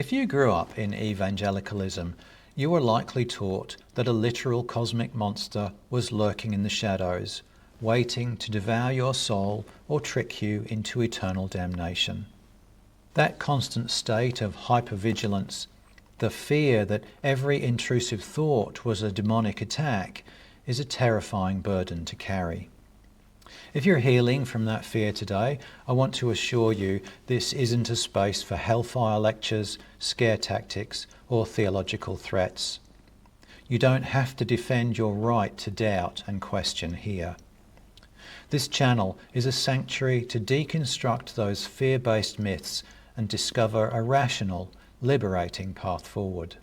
If you grew up in evangelicalism, you were likely taught that a literal cosmic monster was lurking in the shadows, waiting to devour your soul or trick you into eternal damnation. That constant state of hypervigilance, the fear that every intrusive thought was a demonic attack, is a terrifying burden to carry. If you're healing from that fear today, I want to assure you this isn't a space for hellfire lectures, scare tactics, or theological threats. You don't have to defend your right to doubt and question here. This channel is a sanctuary to deconstruct those fear-based myths and discover a rational, liberating path forward.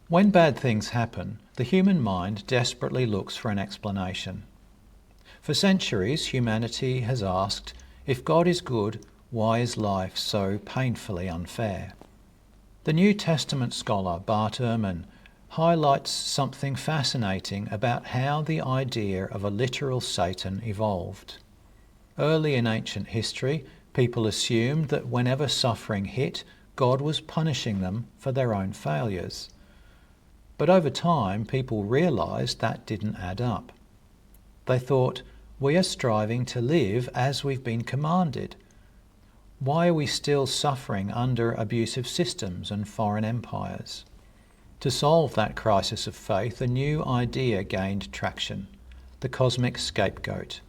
When bad things happen, the human mind desperately looks for an explanation. For centuries, humanity has asked, if God is good, why is life so painfully unfair? The New Testament scholar Bart Ehrman highlights something fascinating about how the idea of a literal Satan evolved. Early in ancient history, people assumed that whenever suffering hit, God was punishing them for their own failures. But over time, people realized that didn't add up. They thought, we are striving to live as we've been commanded. Why are we still suffering under abusive systems and foreign empires? To solve that crisis of faith, a new idea gained traction, the Cosmic Scapegoat.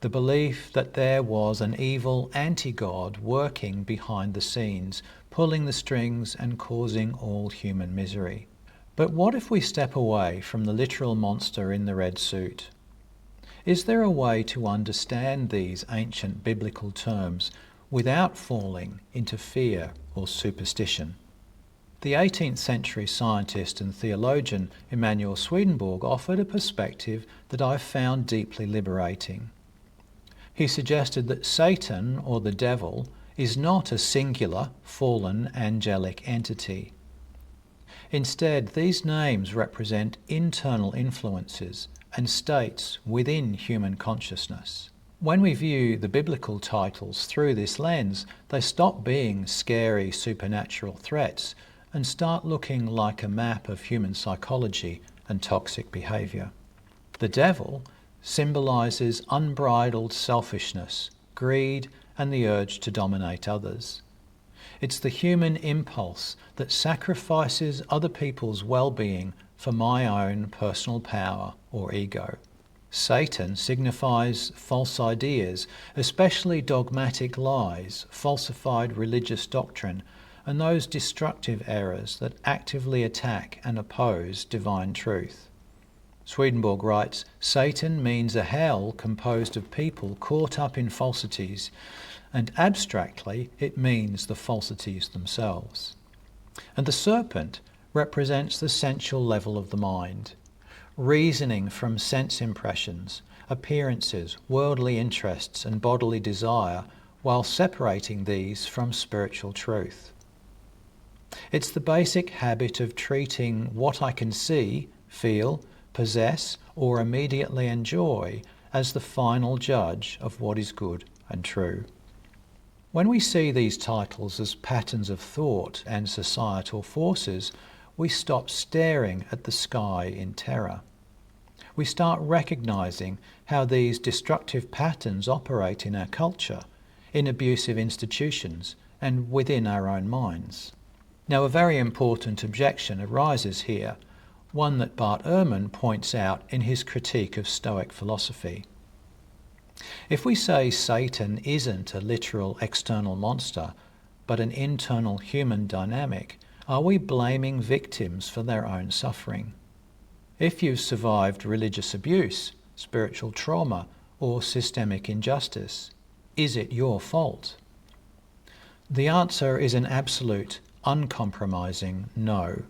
The belief that there was an evil anti-God working behind the scenes, pulling the strings and causing all human misery. But what if we step away from the literal monster in the red suit? Is there a way to understand these ancient biblical terms without falling into fear or superstition? The 18th century scientist and theologian Emanuel Swedenborg offered a perspective that I found deeply liberating. He suggested that Satan, or the devil, is not a singular, fallen, angelic entity. Instead, these names represent internal influences and states within human consciousness. When we view the biblical titles through this lens, they stop being scary supernatural threats and start looking like a map of human psychology and toxic behavior. The devil symbolizes unbridled selfishness, greed, and the urge to dominate others. It's the human impulse that sacrifices other people's well-being for my own personal power or ego. Satan signifies false ideas, especially dogmatic lies, falsified religious doctrine, and those destructive errors that actively attack and oppose divine truth. Swedenborg writes, Satan means a hell composed of people caught up in falsities, and abstractly it means the falsities themselves. And the serpent represents the sensual level of the mind, reasoning from sense impressions, appearances, worldly interests and bodily desire, while separating these from spiritual truth. It's the basic habit of treating what I can see, feel, possess, or immediately enjoy as the final judge of what is good and true. When we see these titles as patterns of thought and societal forces, we stop staring at the sky in terror. We start recognizing how these destructive patterns operate in our culture, in abusive institutions, and within our own minds. Now, a very important objection arises here, one that Bart Ehrman points out in his critique of Stoic philosophy. If we say Satan isn't a literal external monster, but an internal human dynamic, are we blaming victims for their own suffering? If you've survived religious abuse, spiritual trauma, or systemic injustice, is it your fault? The answer is an absolute, uncompromising no.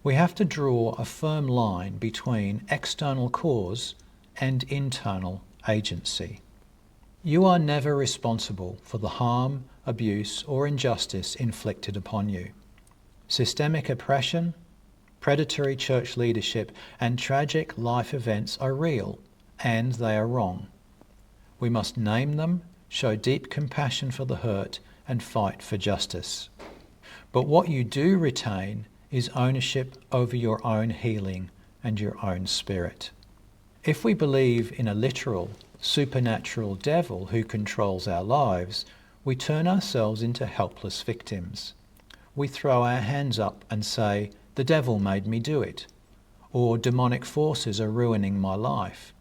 We have to draw a firm line between external cause and internal agency. You are never responsible for the harm, abuse, or injustice inflicted upon you. Systemic oppression, predatory church leadership, and tragic life events are real, and they are wrong. We must name them, show deep compassion for the hurt, and fight for justice. But what you do retain is ownership over your own healing and your own spirit. If we believe in a literal, supernatural devil who controls our lives, we turn ourselves into helpless victims. We throw our hands up and say, "The devil made me do it," or "demonic forces are ruining my life."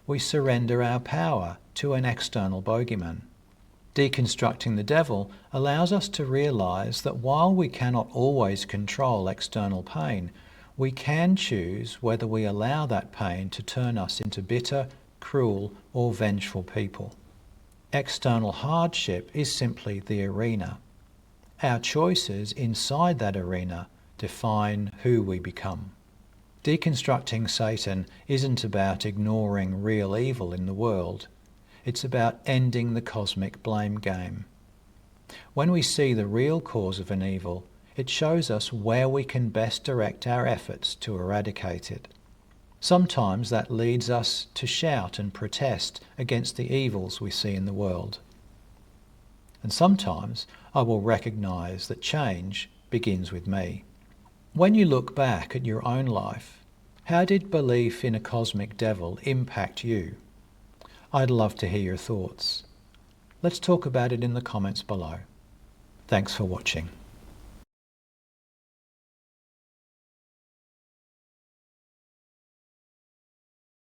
We surrender our power to an external bogeyman. Deconstructing the devil allows us to realize that while we cannot always control external pain, we can choose whether we allow that pain to turn us into bitter, cruel, or vengeful people. External hardship is simply the arena. Our choices inside that arena define who we become. Deconstructing Satan isn't about ignoring real evil in the world. It's about ending the cosmic blame game. When we see the real cause of an evil, it shows us where we can best direct our efforts to eradicate it. Sometimes that leads us to shout and protest against the evils we see in the world. And sometimes I will recognize that change begins with me. When you look back at your own life, how did belief in a cosmic devil impact you? I'd love to hear your thoughts. Let's talk about it in the comments below. Thanks for watching.